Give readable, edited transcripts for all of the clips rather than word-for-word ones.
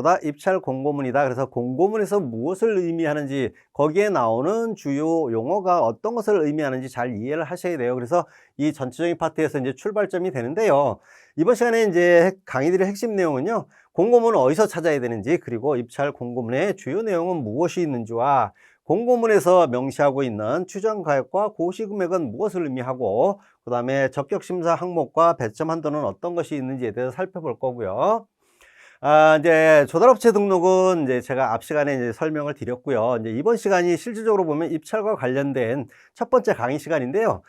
뭐다? 입찰 공고문이다. 그래서 공고문에서 무엇을 의미하는지, 거기에 나오는 주요 용어가 어떤 것을 의미하는지 잘 이해를 하셔야 돼요. 그래서 이 전체적인 파트에서 이제 출발점이 되는데요. 이번 시간에 이제 강의들의 핵심 내용은요, 공고문은 어디서 찾아야 되는지, 그리고 입찰 공고문의 주요 내용은 무엇이 있는지와 공고문에서 명시하고 있는 추정가액과 고시금액은 무엇을 의미하고, 그 다음에 적격심사 항목과 배점 한도는 어떤 것이 있는지에 대해서 살펴볼 거고요. 이제 조달업체 등록은 이제 제가 앞 시간에 이제 설명을 드렸고요. 이제 이번 시간이 실질적으로 보면 입찰과 관련된 첫 번째 강의 시간인데요.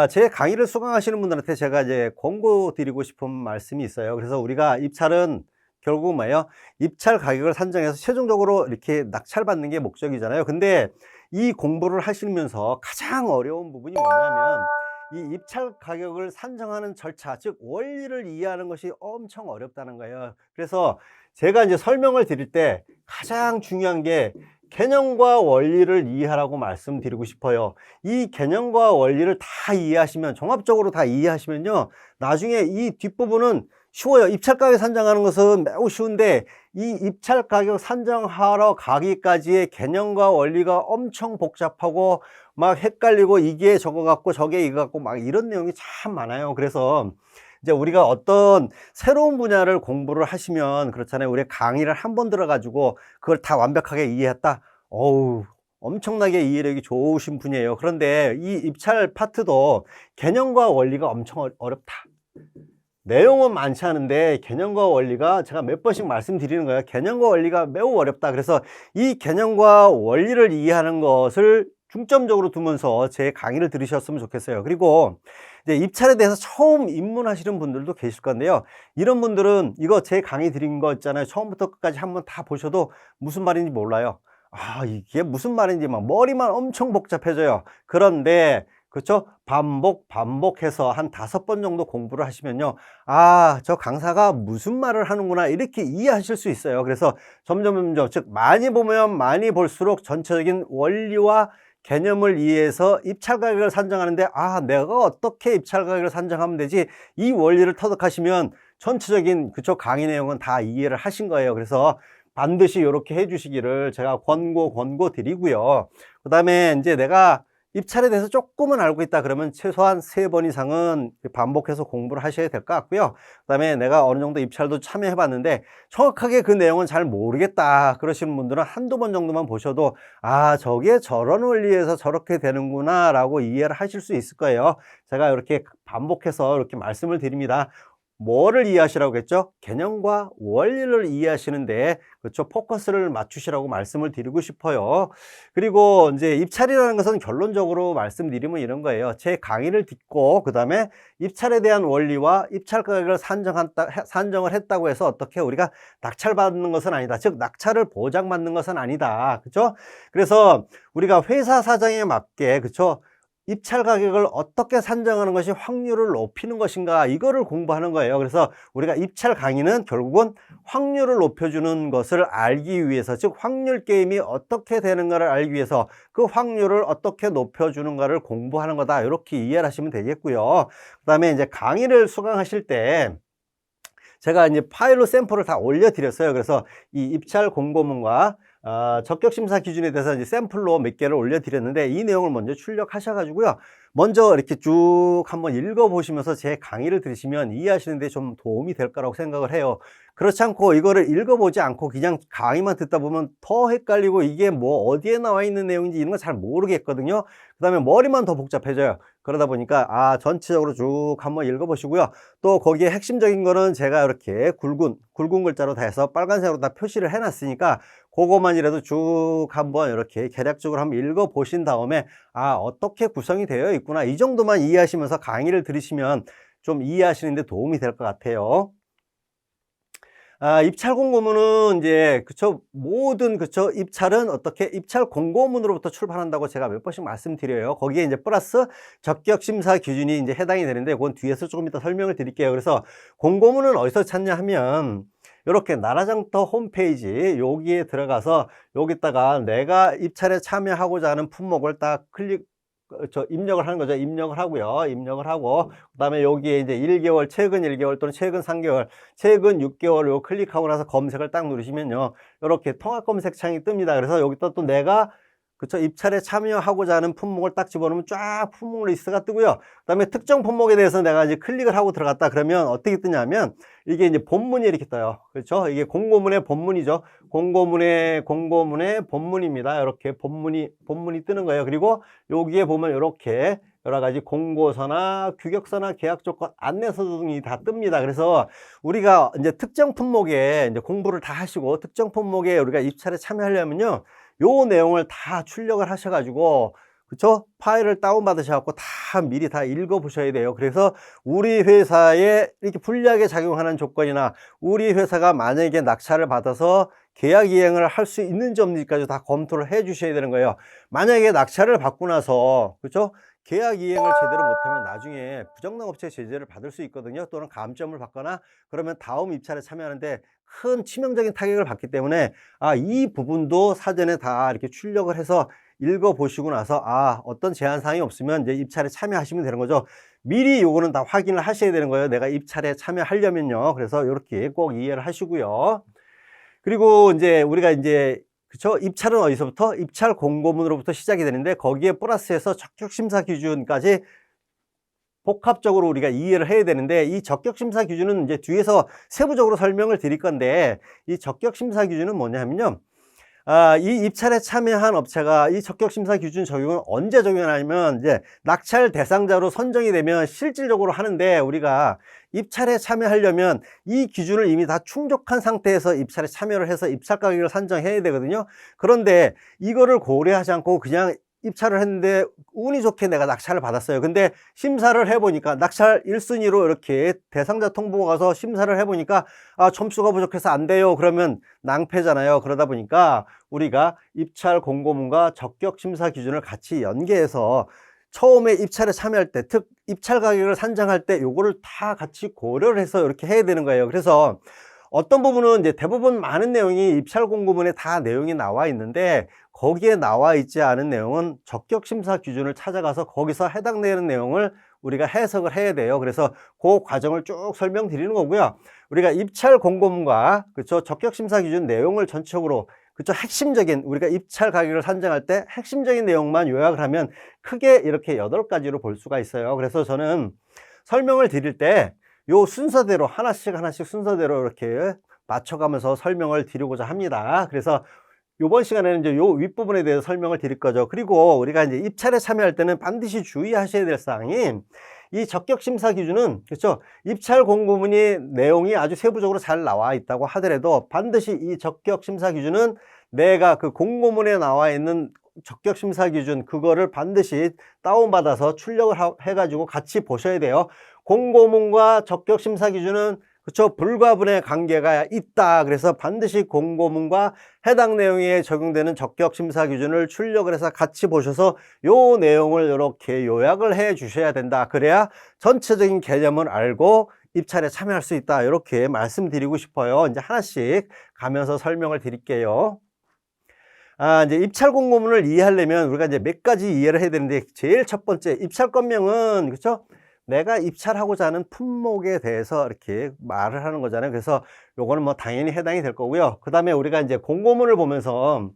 제 강의를 수강하시는 분들한테 제가 이제 권고 드리고 싶은 말씀이 있어요. 그래서 우리가 입찰은 결국 뭐예요? 입찰 가격을 산정해서 최종적으로 이렇게 낙찰받는 게 목적이잖아요. 근데 이 공부를 하시면서 가장 어려운 부분이 뭐냐면 이 입찰 가격을 산정하는 절차, 즉 원리를 이해하는 것이 엄청 어렵다는 거예요. 그래서 제가 이제 설명을 드릴 때 가장 중요한 게 개념과 원리를 이해하라고 말씀드리고 싶어요. 이 개념과 원리를 다 이해하시면, 종합적으로 다 이해하시면요, 나중에 이 뒷부분은 쉬워요. 입찰 가격 산정하는 것은 매우 쉬운데 이 입찰 가격 산정하러 가기까지의 개념과 원리가 엄청 복잡하고 막 헷갈리고, 이게 저거 같고 저게 이거 같고 막 이런 내용이 참 많아요. 그래서 이제 우리가 어떤 새로운 분야를 공부를 하시면 그렇잖아요. 우리 강의를 한 번 들어가지고 그걸 다 완벽하게 이해했다. 어우, 엄청나게 이해력이 좋으신 분이에요. 그런데 이 입찰 파트도 개념과 원리가 엄청 어렵다. 내용은 많지 않은데 개념과 원리가, 제가 몇 번씩 말씀드리는 거예요. 개념과 원리가 매우 어렵다. 그래서 이 개념과 원리를 이해하는 것을 중점적으로 두면서 제 강의를 들으셨으면 좋겠어요. 그리고 이제 입찰에 대해서 처음 입문하시는 분들도 계실 건데요. 이런 분들은 이거 제 강의 드린 거 있잖아요. 처음부터 끝까지 한번 다 보셔도 무슨 말인지 몰라요. 이게 무슨 말인지 막 머리만 엄청 복잡해져요. 그런데 그렇죠? 반복해서 한 5번 정도 공부를 하시면요, 저 강사가 무슨 말을 하는구나, 이렇게 이해하실 수 있어요. 그래서 점점, 즉 많이 보면 많이 볼수록 전체적인 원리와 개념을 이해해서 입찰 가격을 산정하는데, 내가 어떻게 입찰 가격을 산정하면 되지, 이 원리를 터득하시면 전체적인 그쪽 강의 내용은 다 이해를 하신 거예요. 그래서 반드시 이렇게 해 주시기를 제가 권고 드리고요. 그 다음에 이제 내가 입찰에 대해서 조금은 알고 있다 그러면 최소한 3번 이상은 반복해서 공부를 하셔야 될 것 같고요. 그 다음에 내가 어느 정도 입찰도 참여해 봤는데 정확하게 그 내용은 잘 모르겠다 그러시는 분들은 한두 번 정도만 보셔도 저게 저런 원리에서 저렇게 되는구나 라고 이해를 하실 수 있을 거예요. 제가 이렇게 반복해서 이렇게 말씀을 드립니다. 뭐를 이해하시라고 했죠? 개념과 원리를 이해하시는데, 그렇죠, 포커스를 맞추시라고 말씀을 드리고 싶어요. 그리고 이제 입찰이라는 것은 결론적으로 말씀드리면 이런 거예요. 제 강의를 듣고 그 다음에 입찰에 대한 원리와 입찰 가격을 산정을 했다고 해서 어떻게 우리가 낙찰받는 것은 아니다. 즉 낙찰을 보장받는 것은 아니다. 그렇죠? 그래서 우리가 회사 사정에 맞게, 그렇죠, 입찰 가격을 어떻게 산정하는 것이 확률을 높이는 것인가, 이거를 공부하는 거예요. 그래서 우리가 입찰 강의는 결국은 확률을 높여주는 것을 알기 위해서, 즉 확률 게임이 어떻게 되는가를 알기 위해서 그 확률을 어떻게 높여주는가를 공부하는 거다, 이렇게 이해를 하시면 되겠고요. 그 다음에 이제 강의를 수강하실 때 제가 이제 파일로 샘플을 다 올려드렸어요. 그래서 이 입찰 공고문과 적격심사 기준에 대해서 이제 샘플로 몇 개를 올려드렸는데, 이 내용을 먼저 출력하셔가지고요, 먼저 이렇게 쭉 한번 읽어보시면서 제 강의를 들으시면 이해하시는데 좀 도움이 될 거라고 생각을 해요. 그렇지 않고 이거를 읽어보지 않고 그냥 강의만 듣다 보면 더 헷갈리고, 이게 뭐 어디에 나와 있는 내용인지 이런 거 잘 모르겠거든요. 그 다음에 머리만 더 복잡해져요. 그러다 보니까 전체적으로 쭉 한번 읽어보시고요. 또 거기에 핵심적인 거는 제가 이렇게 굵은 글자로 다 해서 빨간색으로 다 표시를 해놨으니까 그것만이라도 쭉 한번 이렇게 개략적으로 한번 읽어보신 다음에 어떻게 구성이 되어 있구나, 이 정도만 이해하시면서 강의를 들으시면 좀 이해하시는데 도움이 될 것 같아요. 입찰 공고문은 이제, 그쵸, 모든, 그쵸, 입찰은 어떻게 입찰 공고문으로부터 출발한다고 제가 몇 번씩 말씀드려요. 거기에 이제 플러스 적격 심사 기준이 이제 해당이 되는데, 그건 뒤에서 조금 이따 설명을 드릴게요. 그래서 공고문은 어디서 찾냐 하면, 이렇게 나라장터 홈페이지 여기에 들어가서 여기다가 내가 입찰에 참여하고자 하는 품목을 딱 입력을 하는 거죠. 입력을 하고요. 입력을 하고 그다음에 여기에 이제 1개월, 최근 1개월 또는 최근 3개월, 최근 6개월 요 클릭하고 나서 검색을 딱 누르시면요. 요렇게 통합 검색 창이 뜹니다. 그래서 여기다 또 내가 입찰에 참여하고자 하는 품목을 딱 집어넣으면 쫙 품목 리스트가 뜨고요. 그다음에 특정 품목에 대해서 내가 이제 클릭을 하고 들어갔다 그러면 어떻게 뜨냐면 이게 이제 본문이 이렇게 떠요. 그렇죠? 이게 공고문의 본문이죠. 공고문의 본문입니다. 이렇게 본문이 뜨는 거예요. 그리고 여기에 보면 이렇게 여러 가지 공고서나 규격서나 계약 조건 안내서 등이 다 뜹니다. 그래서 우리가 이제 특정 품목에 이제 공부를 다 하시고 특정 품목에 우리가 입찰에 참여하려면요. 요 내용을 다 출력을 하셔가지고, 그쵸? 파일을 다운받으셔갖고 다 미리 다 읽어보셔야 돼요. 그래서 우리 회사에 이렇게 불리하게 작용하는 조건이나 우리 회사가 만약에 낙찰을 받아서 계약 이행을 할 수 있는지 없는지까지 다 검토를 해 주셔야 되는 거예요. 만약에 낙찰을 받고 나서, 그쵸? 계약 이행을 제대로 못하면 나중에 부정당 업체 제재를 받을 수 있거든요. 또는 감점을 받거나 그러면 다음 입찰에 참여하는데 큰 치명적인 타격을 받기 때문에 이 부분도 사전에 다 이렇게 출력을 해서 읽어보시고 나서 어떤 제한 사항이 없으면 이제 입찰에 참여하시면 되는 거죠. 미리 요거는 다 확인을 하셔야 되는 거예요. 내가 입찰에 참여하려면요. 그래서 이렇게 꼭 이해를 하시고요. 그리고 이제 우리가 이제 그쵸? 입찰은 어디서부터? 입찰 공고문으로부터 시작이 되는데 거기에 플러스해서 적격심사 기준까지 복합적으로 우리가 이해를 해야 되는데 이 적격심사 기준은 이제 뒤에서 세부적으로 설명을 드릴 건데 이 적격심사 기준은 뭐냐면요. 이 입찰에 참여한 업체가 이 적격심사 기준 적용을 언제 적용하냐면 이제 낙찰 대상자로 선정이 되면 실질적으로 하는데 우리가 입찰에 참여하려면 이 기준을 이미 다 충족한 상태에서 입찰에 참여를 해서 입찰 가격을 산정해야 되거든요. 그런데 이거를 고려하지 않고 그냥 입찰을 했는데 운이 좋게 내가 낙찰을 받았어요. 근데 심사를 해보니까 낙찰 1순위로 이렇게 대상자 통보가 가서 심사를 해보니까 점수가 부족해서 안 돼요. 그러면 낭패잖아요. 그러다 보니까 우리가 입찰 공고문과 적격 심사 기준을 같이 연계해서 처음에 입찰에 참여할 때, 입찰 가격을 산정할 때 요거를 다 같이 고려를 해서 이렇게 해야 되는 거예요. 그래서 어떤 부분은 이제 대부분 많은 내용이 입찰 공고문에 다 내용이 나와 있는데 거기에 나와 있지 않은 내용은 적격 심사 기준을 찾아가서 거기서 해당되는 내용을 우리가 해석을 해야 돼요. 그래서 그 과정을 쭉 설명드리는 거고요. 우리가 입찰 공고문과 그쵸 적격 심사 기준 내용을 전체적으로 그쵸 핵심적인 우리가 입찰 가격을 산정할 때 핵심적인 내용만 요약을 하면 크게 이렇게 8가지로 볼 수가 있어요. 그래서 저는 설명을 드릴 때 요 순서대로 하나씩 순서대로 이렇게 맞춰가면서 설명을 드리고자 합니다. 그래서 요번 시간에는 이제 요 윗부분에 대해서 설명을 드릴 거죠. 그리고 우리가 이제 입찰에 참여할 때는 반드시 주의하셔야 될 사항이 이 적격 심사 기준은 그렇죠. 입찰 공고문이 내용이 아주 세부적으로 잘 나와 있다고 하더라도 반드시 이 적격 심사 기준은 내가 그 공고문에 나와 있는 적격 심사 기준 그거를 반드시 다운받아서 출력을 해가지고 같이 보셔야 돼요. 공고문과 적격 심사 기준은 그렇죠. 불가분의 관계가 있다. 그래서 반드시 공고문과 해당 내용에 적용되는 적격 심사 기준을 출력을 해서 같이 보셔서 요 내용을 이렇게 요약을 해 주셔야 된다. 그래야 전체적인 개념을 알고 입찰에 참여할 수 있다. 이렇게 말씀드리고 싶어요. 이제 하나씩 가면서 설명을 드릴게요. 이제 입찰 공고문을 이해하려면 우리가 이제 몇 가지 이해를 해야 되는데 제일 첫 번째 입찰 건명은 그렇죠? 내가 입찰하고자 하는 품목에 대해서 이렇게 말을 하는 거잖아요. 그래서 요거는 뭐 당연히 해당이 될 거고요. 그 다음에 우리가 이제 공고문을 보면서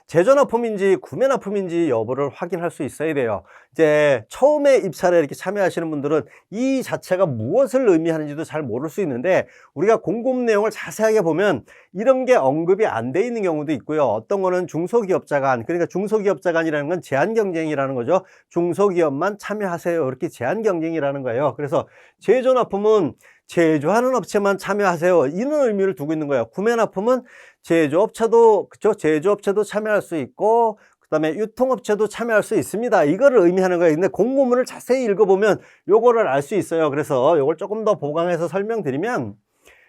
제조납품인지 구매납품인지 여부를 확인할 수 있어야 돼요. 이제 처음에 입찰에 이렇게 참여하시는 분들은 이 자체가 무엇을 의미하는지도 잘 모를 수 있는데 우리가 공고문 내용을 자세하게 보면 이런 게 언급이 안 돼 있는 경우도 있고요. 어떤 거는 중소기업자 간, 그러니까 중소기업자 간이라는 건 제한 경쟁이라는 거죠. 중소기업만 참여하세요. 이렇게 제한 경쟁이라는 거예요. 그래서 제조납품은 제조하는 업체만 참여하세요. 이런 의미를 두고 있는 거예요. 구매납품은 제조업체도 그쵸? 제조업체도 참여할 수 있고 그다음에 유통업체도 참여할 수 있습니다. 이거를 의미하는 거예요. 근데 공고문을 자세히 읽어보면 요거를 알 수 있어요. 그래서 요걸 조금 더 보강해서 설명드리면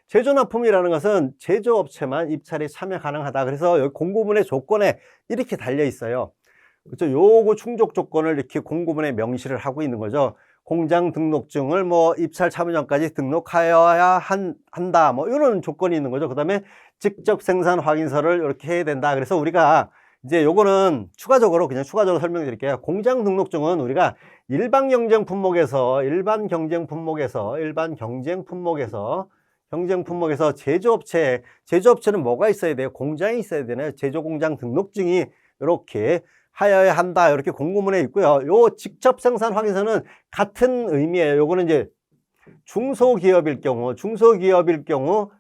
제조납품이라는 것은 제조업체만 입찰에 참여 가능하다. 그래서 여기 공고문의 조건에 이렇게 달려 있어요. 그렇죠? 요거 충족 조건을 이렇게 공고문에 명시를 하고 있는 거죠. 공장 등록증을 뭐 입찰 참여 전까지 등록하여야 한다. 뭐 이런 조건이 있는 거죠. 그 다음에 직접 생산 확인서를 이렇게 해야 된다. 그래서 우리가 이제 요거는 추가적으로 설명드릴게요. 공장 등록증은 우리가 일반 경쟁 품목에서 제조업체는 뭐가 있어야 돼요? 공장이 있어야 되나요? 제조공장 등록증이 이렇게 하여야 한다. 이렇게 공고문에 있고요. 요 직접 생산 확인서는 같은 의미예요. 요거는 이제 중소기업일 경우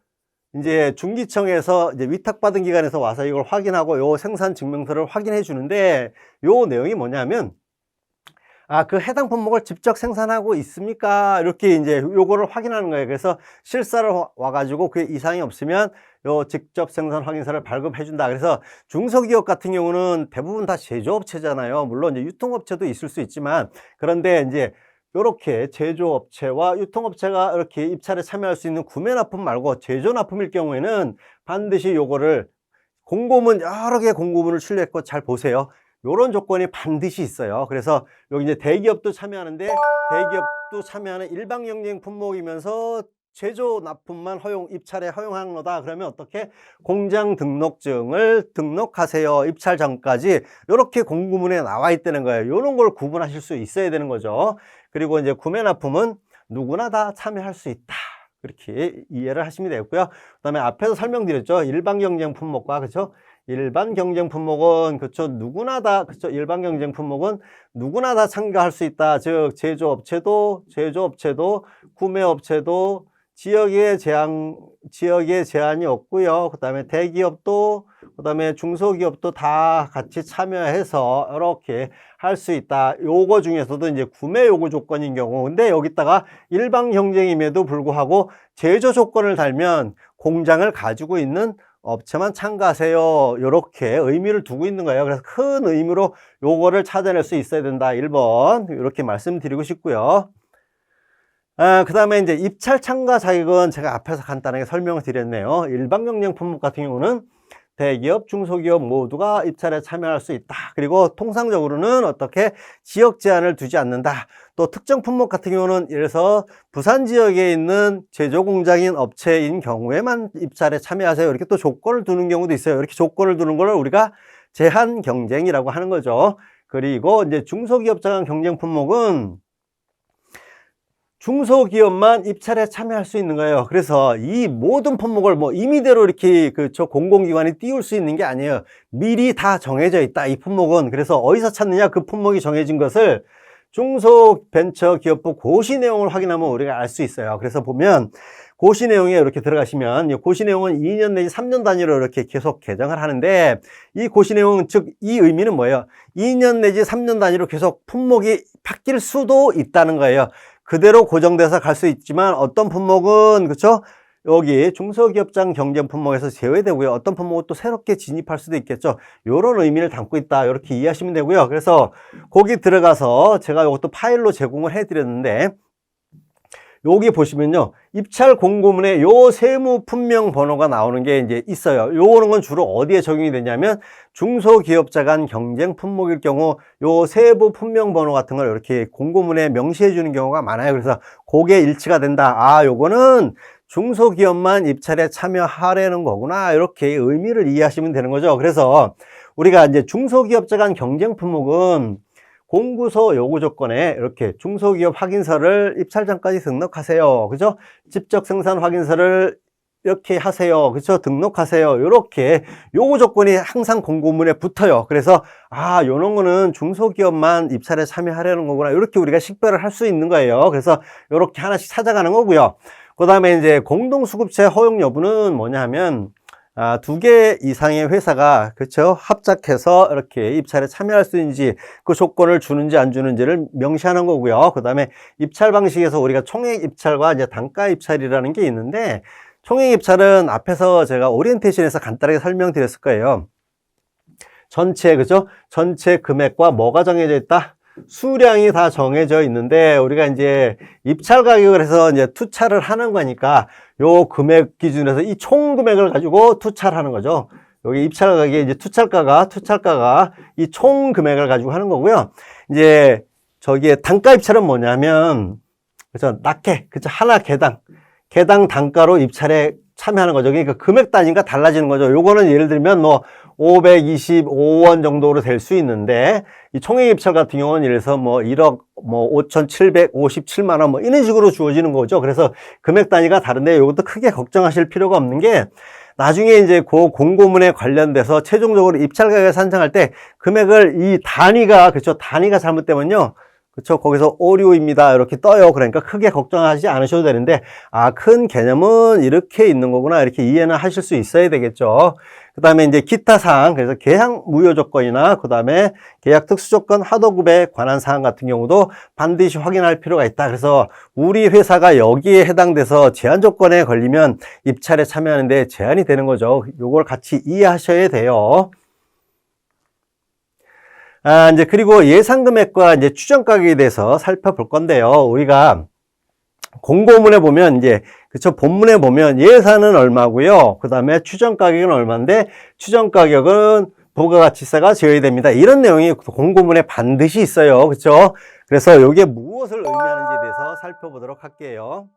이제 중기청에서 이제 위탁받은 기관에서 와서 이걸 확인하고 요 생산 증명서를 확인해 주는데 요 내용이 뭐냐면 그 해당 품목을 직접 생산하고 있습니까? 이렇게 이제 요거를 확인하는 거예요. 그래서 실사를 와가지고 그 이상이 없으면 요 직접 생산 확인서를 발급해 준다. 그래서 중소기업 같은 경우는 대부분 다 제조업체잖아요. 물론 이제 유통업체도 있을 수 있지만, 그런데 이제 요렇게 제조업체와 유통업체가 이렇게 입찰에 참여할 수 있는 구매 납품 말고 제조 납품일 경우에는 반드시 요거를 여러 개 공고문을 출력했고 잘 보세요. 요런 조건이 반드시 있어요. 그래서 여기 이제 대기업도 참여하는데, 대기업도 참여하는 일반 경쟁 품목이면서 제조 납품만 입찰에 허용하는 거다. 그러면 어떻게? 공장 등록증을 등록하세요. 입찰 전까지. 요렇게 공고문에 나와 있다는 거예요. 요런 걸 구분하실 수 있어야 되는 거죠. 그리고 이제 구매 납품은 누구나 다 참여할 수 있다. 그렇게 이해를 하시면 되겠고요. 그다음에 앞에서 설명드렸죠. 일반 경쟁 품목과, 그렇죠? 일반 경쟁 품목은, 그렇죠, 누구나 다, 그렇죠, 일반 경쟁 품목은 누구나 다 참가할 수 있다. 즉 제조업체도 구매업체도 지역에 제한이 없고요. 그다음에 대기업도, 그다음에 중소기업도 다 같이 참여해서 이렇게 할 수 있다. 요거 중에서도 이제 구매 요구 조건인 경우, 근데 여기다가 일반 경쟁임에도 불구하고 제조 조건을 달면 공장을 가지고 있는 업체만 참가하세요. 이렇게 의미를 두고 있는 거예요. 그래서 큰 의미로 요거를 찾아낼 수 있어야 된다. 1번 이렇게 말씀드리고 싶고요. 그 다음에 이제 입찰 참가 자격은 제가 앞에서 간단하게 설명을 드렸네요. 일반 경쟁 품목 같은 경우는 대기업, 중소기업 모두가 입찰에 참여할 수 있다. 그리고 통상적으로는 어떻게 지역 제한을 두지 않는다. 또 특정 품목 같은 경우는 예를 들어서 부산 지역에 있는 제조 공장인 업체인 경우에만 입찰에 참여하세요. 이렇게 또 조건을 두는 경우도 있어요. 이렇게 조건을 두는 걸 우리가 제한 경쟁이라고 하는 거죠. 그리고 이제 중소기업 제한 경쟁 품목은 중소기업만 입찰에 참여할 수 있는 거예요. 그래서 이 모든 품목을 임의대로 이렇게 공공기관이 띄울 수 있는 게 아니에요. 미리 다 정해져 있다, 이 품목은. 그래서 어디서 찾느냐? 그 품목이 정해진 것을 중소벤처기업부 고시 내용을 확인하면 우리가 알 수 있어요. 그래서 보면 고시 내용에 이렇게 들어가시면, 고시 내용은 2년 내지 3년 단위로 이렇게 계속 개정을 하는데, 이 고시 내용은 즉 이 의미는 뭐예요? 2년 내지 3년 단위로 계속 품목이 바뀔 수도 있다는 거예요. 그대로 고정돼서 갈 수 있지만 어떤 품목은, 그렇죠, 여기 중소기업장 경쟁 품목에서 제외되고요. 어떤 품목은 또 새롭게 진입할 수도 있겠죠. 이런 의미를 담고 있다. 이렇게 이해하시면 되고요. 그래서 거기 들어가서 제가 이것도 파일로 제공을 해드렸는데, 여기 보시면요, 입찰 공고문에 요 세무 품명 번호가 나오는 게 이제 있어요. 요거는 건 주로 어디에 적용이 되냐면 중소기업자 간 경쟁 품목일 경우 요 세부 품명 번호 같은 걸 이렇게 공고문에 명시해 주는 경우가 많아요. 그래서 그게 일치가 된다. 요거는 중소기업만 입찰에 참여하려는 거구나. 이렇게 의미를 이해하시면 되는 거죠. 그래서 우리가 이제 중소기업자 간 경쟁 품목은 공구서 요구 조건에 이렇게 중소기업 확인서를 입찰 전까지 등록하세요. 그죠? 직접 생산 확인서를 이렇게 하세요. 그죠? 등록하세요. 이렇게 요구 조건이 항상 공고문에 붙어요. 그래서 요런 거는 중소기업만 입찰에 참여하려는 거구나. 이렇게 우리가 식별을 할 수 있는 거예요. 그래서 이렇게 하나씩 찾아가는 거고요. 그 다음에 이제 공동수급체 허용 여부는 뭐냐 하면 2개 이상의 회사가, 그렇죠, 합작해서 이렇게 입찰에 참여할 수 있는지, 그 조건을 주는지 안 주는지를 명시하는 거고요. 그 다음에 입찰 방식에서 우리가 총액 입찰과 이제 단가 입찰이라는 게 있는데, 총액 입찰은 앞에서 제가 오리엔테이션에서 간단하게 설명드렸을 거예요. 전체, 그죠? 전체 금액과 뭐가 정해져 있다? 수량이 다 정해져 있는데, 우리가 이제 입찰 가격을 해서 이제 투차를 하는 거니까 요 금액 기준에서 이 총 금액을 가지고 투차를 하는 거죠. 여기 입찰 가격에 이제 투찰가가 이 총 금액을 가지고 하는 거고요. 이제 저기에 단가 입찰은 뭐냐면, 그죠, 낙해, 그죠, 하나 개당 단가로 입찰에 참여하는 거죠. 그러니까 금액 단위가 달라지는 거죠. 요거는 예를 들면 525원 정도로 될 수 있는데, 이 총액 입찰 같은 경우는 예를 들어서 뭐 1억 뭐 5,757만 원 뭐 이런 식으로 주어지는 거죠. 그래서 금액 단위가 다른데 이것도 크게 걱정하실 필요가 없는 게, 나중에 이제 그 공고문에 관련돼서 최종적으로 입찰 가격을 산정할 때 금액을 이 단위가, 그렇죠, 단위가 잘못되면요, 그렇죠, 거기서 오류입니다 이렇게 떠요. 그러니까 크게 걱정하지 않으셔도 되는데, 아, 큰 개념은 이렇게 있는 거구나, 이렇게 이해는 하실 수 있어야 되겠죠. 그 다음에 이제 기타 사항, 그래서 계약 무효 조건이나 그 다음에 계약 특수 조건 하도급에 관한 사항 같은 경우도 반드시 확인할 필요가 있다. 그래서 우리 회사가 여기에 해당돼서 제한 조건에 걸리면 입찰에 참여하는데 제한이 되는 거죠. 요걸 같이 이해하셔야 돼요. 이제 그리고 예상 금액과 이제 추정 가격에 대해서 살펴볼 건데요. 우리가 공고문에 보면 이제, 그쵸, 본문에 보면 예산은 얼마고요, 그 다음에 추정 가격은 얼마인데 추정 가격은 부가가치세가 지어야 됩니다, 이런 내용이 공고문에 반드시 있어요. 그쵸? 그래서 이게 무엇을 의미하는지에 대해서 살펴보도록 할게요.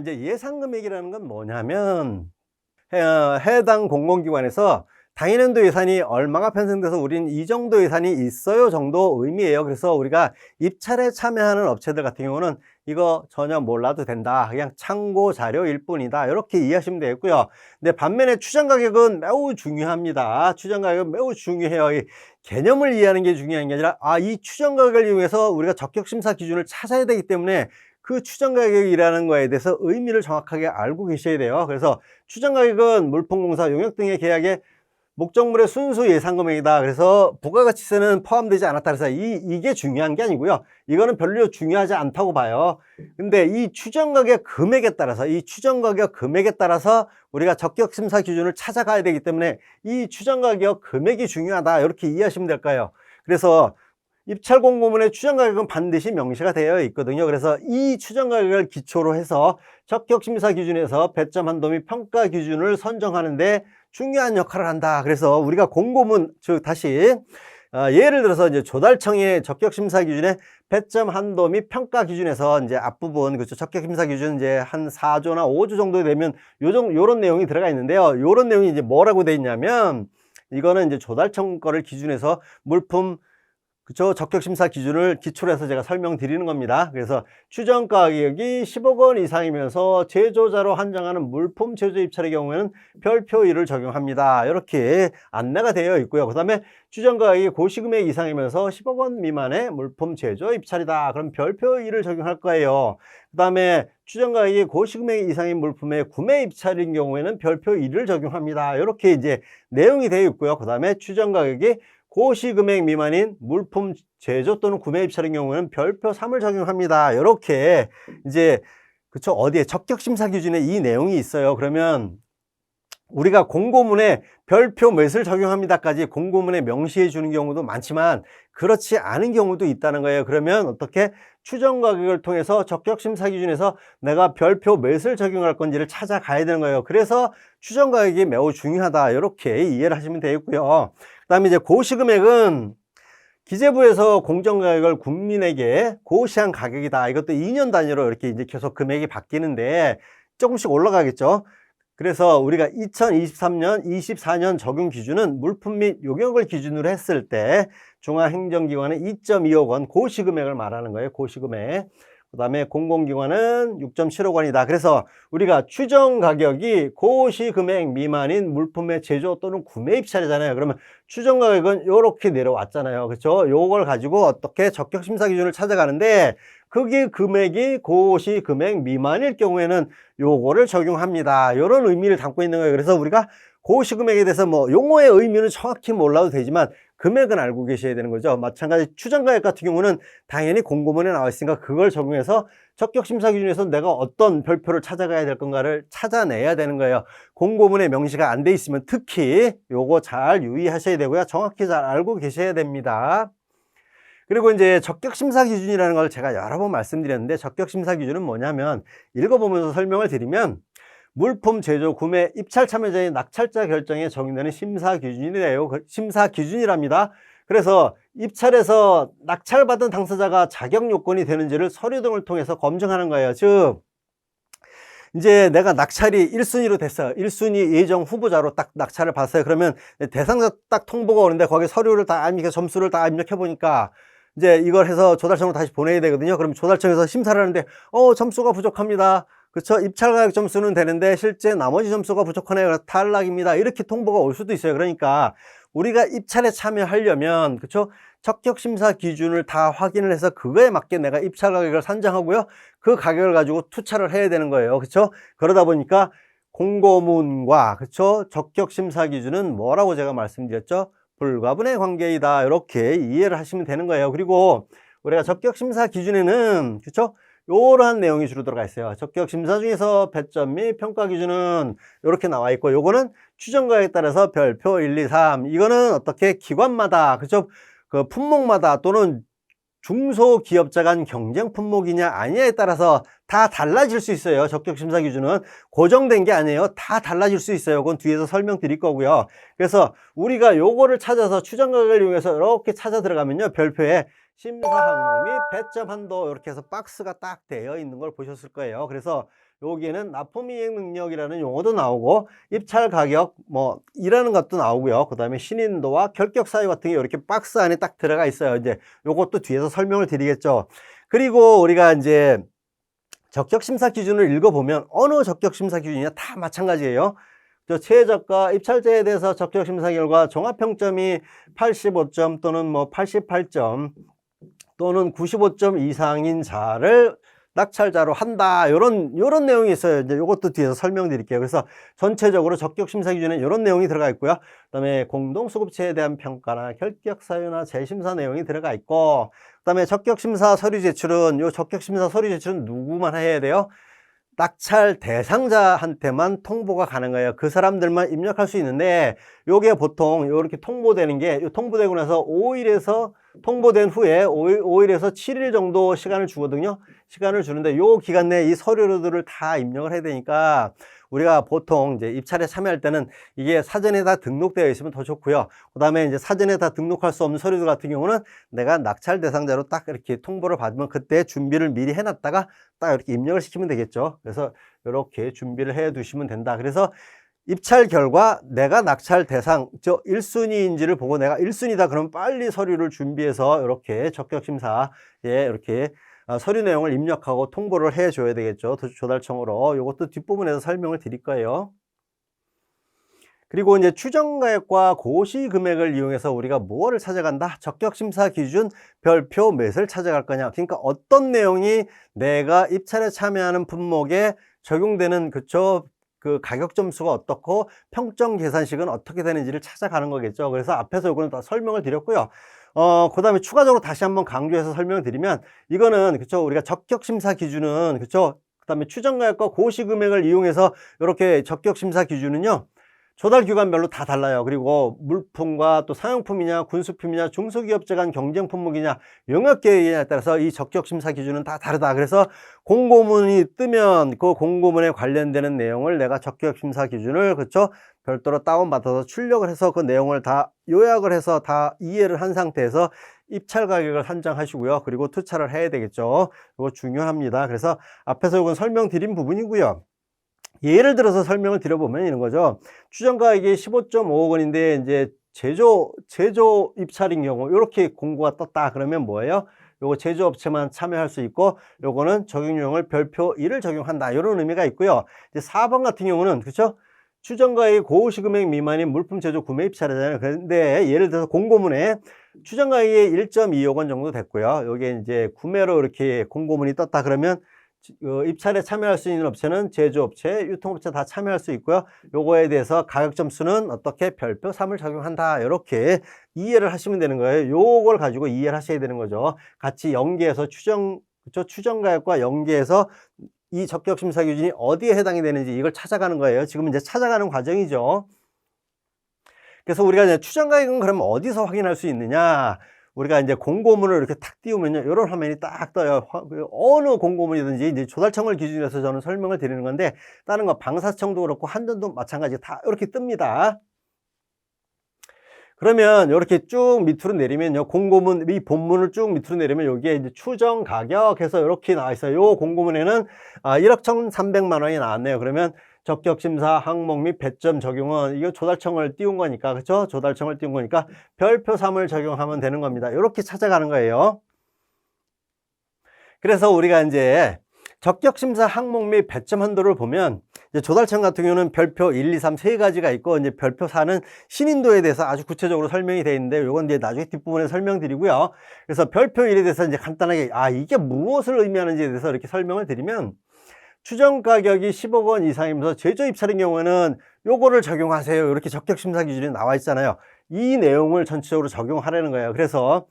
이제 예상 금액이라는 건 뭐냐면, 해당 공공기관에서 당해년도 예산이 얼마가 편성돼서 우리는 이 정도 예산이 있어요 정도 의미예요. 그래서 우리가 입찰에 참여하는 업체들 같은 경우는 이거 전혀 몰라도 된다, 그냥 참고 자료일 뿐이다, 이렇게 이해하시면 되겠고요. 근데 반면에 추정 가격은 매우 중요합니다. 추정 가격은 매우 중요해요. 이 개념을 이해하는 게 중요한 게 아니라, 이 추정 가격을 이용해서 우리가 적격심사 기준을 찾아야 되기 때문에 그 추정 가격이라는 거에 대해서 의미를 정확하게 알고 계셔야 돼요. 그래서 추정 가격은 물품공사 용역 등의 계약에 목적물의 순수 예상 금액이다. 그래서 부가가치세는 포함되지 않았다. 그래서 이게 중요한 게 아니고요, 이거는 별로 중요하지 않다고 봐요. 근데 이 추정 가격 금액에 따라서, 이 추정 가격 금액에 따라서 우리가 적격 심사 기준을 찾아가야 되기 때문에 이 추정 가격 금액이 중요하다, 이렇게 이해하시면 될까요? 그래서 입찰 공고문의 추정 가격은 반드시 명시가 되어 있거든요. 그래서 이 추정 가격을 기초로 해서 적격 심사 기준에서 배점 한도 및 평가 기준을 선정하는데 중요한 역할을 한다. 그래서 우리가 공고문, 즉 다시 예를 들어서 이제 조달청의 적격 심사 기준에 배점 한도 및 평가 기준에서 이제 앞부분, 그렇죠, 적격 심사 기준 이제 한 4조나 5조 정도 되면 요런 내용이 들어가 있는데요. 요런 내용이 이제 뭐라고 돼 있냐면, 이거는 이제 조달청 거를 기준해서 물품, 그쵸, 적격심사 기준을 기초로 해서 제가 설명드리는 겁니다. 그래서 추정 가격이 10억 원 이상이면서 제조자로 한정하는 물품 제조 입찰의 경우에는 별표 1을 적용합니다, 이렇게 안내가 되어 있고요. 그 다음에 추정 가격이 고시금액 이상이면서 10억 원 미만의 물품 제조 입찰이다, 그럼 별표 1을 적용할 거예요. 그 다음에 추정 가격이 고시금액 이상인 물품의 구매 입찰인 경우에는 별표 1을 적용합니다, 이렇게 이제 내용이 되어 있고요. 그 다음에 추정 가격이 고시금액 미만인 물품 제조 또는 구매 입찰인 경우에는 별표 3을 적용합니다, 이렇게 이제, 그쵸, 어디에 적격심사 기준에 이 내용이 있어요. 그러면 우리가 공고문에 별표 몇을 적용합니다까지 공고문에 명시해 주는 경우도 많지만 그렇지 않은 경우도 있다는 거예요. 그러면 어떻게 추정 가격을 통해서 적격심사 기준에서 내가 별표 몇을 적용할 건지를 찾아가야 되는 거예요. 그래서 추정 가격이 매우 중요하다, 이렇게 이해를 하시면 되겠고요. 그 다음에 이제 고시금액은 기재부에서 공정가격을 국민에게 고시한 가격이다. 이것도 2년 단위로 이렇게 이제 계속 금액이 바뀌는데 조금씩 올라가겠죠. 그래서 우리가 2023년, 24년 적용 기준은 물품 및 용역을 기준으로 했을 때 중앙행정기관의 2.2억 원 고시금액을 말하는 거예요. 고시금액. 그 다음에 공공기관은 6.7억 원이다. 그래서 우리가 추정 가격이 고시금액 미만인 물품의 제조 또는 구매 입찰이잖아요. 그러면 추정 가격은 이렇게 내려왔잖아요. 그렇죠? 요걸 가지고 어떻게 적격심사 기준을 찾아가는데, 그게 금액이 고시금액 미만일 경우에는 요거를 적용합니다, 이런 의미를 담고 있는 거예요. 그래서 우리가 고시금액에 대해서 뭐 용어의 의미는 정확히 몰라도 되지만 금액은 알고 계셔야 되는 거죠. 마찬가지 추정가격 같은 경우는 당연히 공고문에 나와 있으니까 그걸 적용해서 적격심사 기준에서 내가 어떤 별표를 찾아가야 될 건가를 찾아내야 되는 거예요. 공고문에 명시가 안 돼 있으면 특히 요거 잘 유의하셔야 되고요. 정확히 잘 알고 계셔야 됩니다. 그리고 이제 적격심사 기준이라는 걸 제가 여러 번 말씀드렸는데, 적격심사 기준은 뭐냐면, 읽어보면서 설명을 드리면, 물품 제조, 구매, 입찰 참여자의 낙찰자 결정에 적용되는 심사 기준이래요. 심사 기준이랍니다. 그래서 입찰에서 낙찰받은 당사자가 자격 요건이 되는지를 서류 등을 통해서 검증하는 거예요. 즉 이제 내가 낙찰이 1순위로 됐어요. 1순위 예정 후보자로 딱 낙찰을 받았어요. 그러면 대상자 딱 통보가 오는데 거기 서류를 다 점수를 다 입력해 보니까 이제 이걸 해서 조달청으로 다시 보내야 되거든요. 그럼 조달청에서 심사를 하는데 점수가 부족합니다. 그렇죠? 입찰 가격 점수는 되는데 실제 나머지 점수가 부족하네요. 그래서 탈락입니다. 이렇게 통보가 올 수도 있어요. 그러니까 우리가 입찰에 참여하려면 그렇죠? 적격 심사 기준을 다 확인을 해서 그거에 맞게 내가 입찰 가격을 산정하고요. 그 가격을 가지고 투차를 해야 되는 거예요. 그렇죠? 그러다 보니까 공고문과 그렇죠? 적격 심사 기준은 뭐라고 제가 말씀드렸죠? 불가분의 관계이다. 이렇게 이해를 하시면 되는 거예요. 그리고 우리가 적격 심사 기준에는 그렇죠? 요러한 내용이 주로 들어가 있어요. 적격 심사 중에서 배점 및 평가 기준은 이렇게 나와 있고, 요거는 추정가에 따라서 별표 1, 2, 3. 이거는 어떻게 기관마다 그렇죠? 그 품목마다 또는 중소기업자 간 경쟁 품목이냐 아니냐에 따라서 다 달라질 수 있어요. 적격 심사 기준은 고정된 게 아니에요. 다 달라질 수 있어요. 그건 뒤에서 설명드릴 거고요. 그래서 우리가 요거를 찾아서 추정가격을 이용해서 이렇게 찾아 들어가면요, 별표에 심사 항목 및 배점 한도 이렇게 해서 박스가 딱 되어 있는 걸 보셨을 거예요. 그래서 여기에는 납품이행 능력이라는 용어도 나오고 입찰 가격 뭐 이라는 것도 나오고요. 그 다음에 신인도와 결격 사유 같은 게 이렇게 박스 안에 딱 들어가 있어요. 이제 요것도 뒤에서 설명을 드리겠죠. 그리고 우리가 이제 적격 심사 기준을 읽어보면 어느 적격 심사 기준이냐 다 마찬가지예요. 최저가 입찰자에 대해서 적격 심사 결과 종합평점이 85점 또는 뭐 88점 또는 95점 이상인 자를 낙찰자로 한다. 요런 내용이 있어요. 이제 요것도 뒤에서 설명드릴게요. 그래서 전체적으로 적격 심사 기준에 이런 내용이 들어가 있고요. 그다음에 공동 수급체에 대한 평가나 결격 사유나 재심사 내용이 들어가 있고, 그다음에 적격 심사 서류 제출은 요 적격 심사 서류 제출은 누구만 해야 돼요? 낙찰 대상자한테만 통보가 가능해요. 그 사람들만 입력할 수 있는데, 요게 보통 이렇게 통보되는 게, 통보되고 나서 5일에서 통보된 후에 5일에서 7일 정도 시간을 주거든요. 시간을 주는데 요 기간 내에 이 서류들을 다 입력을 해야 되니까 우리가 보통 이제 입찰에 참여할 때는 이게 사전에 다 등록되어 있으면 더 좋고요. 그 다음에 이제 사전에 다 등록할 수 없는 서류들 같은 경우는 내가 낙찰 대상자로 딱 이렇게 통보를 받으면 그때 준비를 미리 해놨다가 딱 이렇게 입력을 시키면 되겠죠. 그래서 이렇게 준비를 해 두시면 된다. 그래서 입찰 결과 내가 낙찰 대상, 1순위인지를 보고 내가 1순위다 그러면 빨리 서류를 준비해서 이렇게 적격 심사에 이렇게 서류 내용을 입력하고 통보를 해 줘야 되겠죠. 조달청으로. 이것도 뒷부분에서 설명을 드릴 거예요. 그리고 이제 추정가액과 고시 금액을 이용해서 우리가 무엇을 찾아간다? 적격 심사 기준 별표 몇을 찾아갈 거냐? 그러니까 어떤 내용이 내가 입찰에 참여하는 품목에 적용되는 그쵸? 그 가격 점수가 어떻고 평점 계산식은 어떻게 되는지를 찾아가는 거겠죠. 그래서 앞에서 이거는 다 설명을 드렸고요. 그 다음에 추가적으로 다시 한번 강조해서 설명을 드리면 이거는 그쵸? 우리가 적격 심사 기준은 그쵸? 그 다음에 추정가액과 고시 금액을 이용해서 이렇게 적격 심사 기준은요, 조달 기관별로 다 달라요. 그리고 물품과 또 사용품이냐, 군수품이냐, 중소기업자 간 경쟁 품목이냐, 영역계획이냐에 따라서 이 적격 심사 기준은 다 다르다. 그래서 공고문이 뜨면 그 공고문에 관련되는 내용을 내가 적격 심사 기준을 그쵸? 별도로 다운받아서 출력을 해서 그 내용을 다 요약을 해서 다 이해를 한 상태에서 입찰 가격을 산정하시고요. 그리고 투차를 해야 되겠죠. 이거 중요합니다. 그래서 앞에서 이건 설명드린 부분이고요. 예를 들어서 설명을 드려보면 이런 거죠. 추정가액이 15.5억 원인데 이제 제조 입찰인 경우 이렇게 공고가 떴다 그러면 뭐예요? 요거 제조업체만 참여할 수 있고 요거는 적용유형을 별표 1을 적용한다 이런 의미가 있고요. 이제 4번 같은 경우는 그렇죠? 추정가액이 고시 금액 미만인 물품 제조 구매 입찰이잖아요. 그런데 예를 들어서 공고문에 추정가액이 1.2억 원 정도 됐고요. 여기에 이제 구매로 이렇게 공고문이 떴다 그러면 입찰에 참여할 수 있는 업체는 제조업체, 유통업체 다 참여할 수 있고요. 요거에 대해서 가격 점수는 어떻게 별표 3을 적용한다. 이렇게 이해를 하시면 되는 거예요. 요걸 가지고 이해를 하셔야 되는 거죠. 같이 연계해서 추정가액과 연계해서 이 적격 심사 기준이 어디에 해당이 되는지 이걸 찾아가는 거예요. 지금 이제 찾아가는 과정이죠. 그래서 우리가 이제 추정가액은 그러면 어디서 확인할 수 있느냐? 우리가 이제 공고문을 이렇게 탁 띄우면요, 이런 화면이 딱 떠요. 어느 공고문이든지 이제 조달청을 기준으로 해서 저는 설명을 드리는 건데, 다른 거 방사청도 그렇고 한전도 마찬가지 다 이렇게 뜹니다. 그러면 이렇게 쭉 밑으로 내리면요. 공고문, 이 본문을 쭉 밑으로 내리면 여기에 이제 추정 가격해서 이렇게 나와 있어요. 요 공고문에는 1억 1,300만 원이 나왔네요. 그러면 적격심사 항목 및 배점 적용은 이거 조달청을 띄운 거니까, 그렇죠? 조달청을 띄운 거니까 별표 3을 적용하면 되는 겁니다. 이렇게 찾아가는 거예요. 그래서 우리가 이제 적격심사 항목 및 배점 한도를 보면 이제 조달청 같은 경우는 별표 1, 2, 3 세 가지가 있고, 이제 별표 4는 신인도에 대해서 아주 구체적으로 설명이 되어 있는데, 요건 이제 나중에 뒷부분에 설명드리고요. 그래서 별표 1에 대해서 이제 간단하게 이게 무엇을 의미하는지에 대해서 이렇게 설명을 드리면, 추정 가격이 10억 원 이상이면서 제조 입찰인 경우에는 요거를 적용하세요. 이렇게 적격심사 기준이 나와 있잖아요. 이 내용을 전체적으로 적용하라는 거예요. 그래서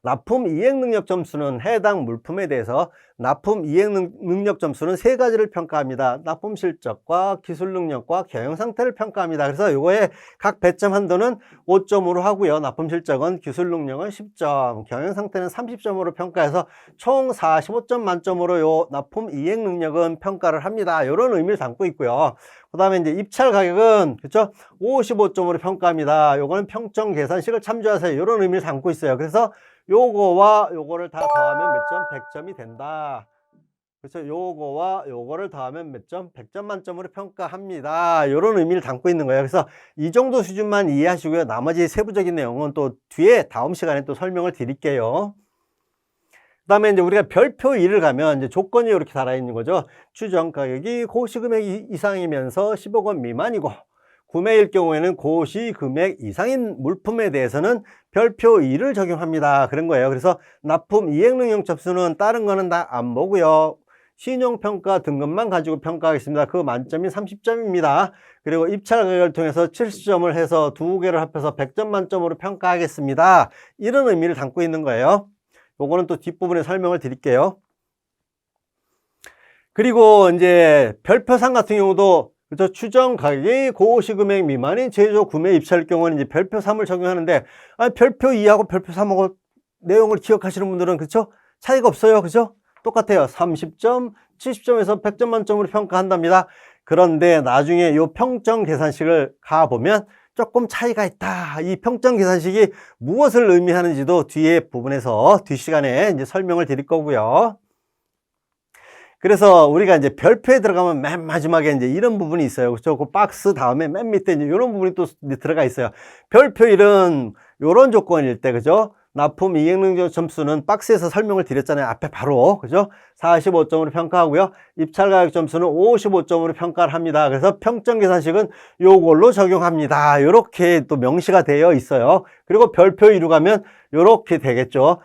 납품 이행 능력 점수는 해당 물품에 대해서 납품 이행 능력 점수는 세 가지를 평가합니다. 납품 실적과 기술 능력과 경영 상태를 평가합니다. 그래서 요거에 각 배점 한도는 5점으로 하고요. 납품 실적은, 기술 능력은 10점, 경영 상태는 30점으로 평가해서 총 45점 만점으로 요 납품 이행 능력은 평가를 합니다. 이런 의미를 담고 있고요. 그 다음에 이제 입찰 가격은, 그렇죠? 55점으로 평가합니다. 요거는 평점 계산식을 참조하세요. 이런 의미를 담고 있어요. 그래서 요거와 요거를 다 더하면 몇 점? 100점이 된다. 그래서 요거와 요거를 더하면 몇 점? 100점 만점으로 평가합니다. 이런 의미를 담고 있는 거예요. 그래서 이 정도 수준만 이해하시고요. 나머지 세부적인 내용은 또 뒤에 다음 시간에 또 설명을 드릴게요. 그 다음에 이제 우리가 별표 2를 가면 이제 조건이 이렇게 달아 있는 거죠. 추정 가격이 고시금액 이상이면서 10억 원 미만이고, 구매일 경우에는 고시금액 이상인 물품에 대해서는 별표 2를 적용합니다. 그런 거예요. 그래서 납품 이행능력 점수는 다른 거는 다 안 보고요. 신용평가 등급만 가지고 평가하겠습니다. 그 만점이 30점입니다. 그리고 입찰 가격을 통해서 70점을 해서 두 개를 합해서 100점 만점으로 평가하겠습니다. 이런 의미를 담고 있는 거예요. 요거는 또 뒷부분에 설명을 드릴게요. 그리고 이제 별표 3 같은 경우도, 그렇죠? 추정 가격이 고시금액 미만인 제조 구매 입찰 경우는 이제 별표 3을 적용하는데, 별표 2하고 별표 3하고 내용을 기억하시는 분들은, 그렇죠? 차이가 없어요. 그렇죠? 똑같아요. 30점, 70점에서 100점 만점으로 평가한답니다. 그런데 나중에 요 평점 계산식을 가보면 조금 차이가 있다. 이 평점 계산식이 무엇을 의미하는지도 뒤에 부분에서 뒷시간에 이제 설명을 드릴 거고요. 그래서 우리가 이제 별표에 들어가면 맨 마지막에 이제 이런 부분이 있어요. 그렇죠? 그 박스 다음에 맨 밑에 이제 이런 부분이 또 들어가 있어요. 별표 1은 이런 조건일 때, 그죠? 납품 이행능력 점수는 박스에서 설명을 드렸잖아요. 앞에 바로. 그죠? 45점으로 평가하고요. 입찰 가격 점수는 55점으로 평가를 합니다. 그래서 평점 계산식은 요걸로 적용합니다. 이렇게 또 명시가 되어 있어요. 그리고 별표 2로 가면 이렇게 되겠죠.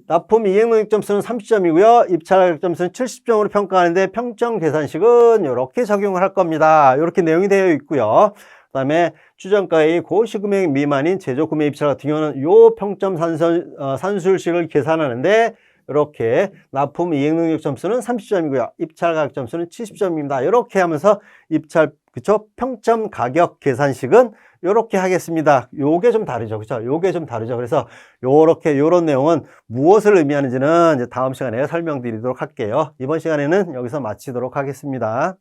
납품 이행능력 점수는 30점이고요. 입찰 가격 점수는 70점으로 평가하는데 평점 계산식은 이렇게 적용을 할 겁니다. 이렇게 내용이 되어 있고요. 그 다음에 추정가의 고시금액 미만인 제조 구매 입찰 같은 경우는 요 평점 산술식을 계산하는데, 이렇게 납품 이행능력 점수는 30점이고요. 입찰 가격 점수는 70점입니다. 이렇게 하면서 입찰, 그쵸? 평점 가격 계산식은 요렇게 하겠습니다. 요게 좀 다르죠. 그쵸? 요게 좀 다르죠. 그래서 요렇게, 요런 내용은 무엇을 의미하는지는 이제 다음 시간에 설명드리도록 할게요. 이번 시간에는 여기서 마치도록 하겠습니다.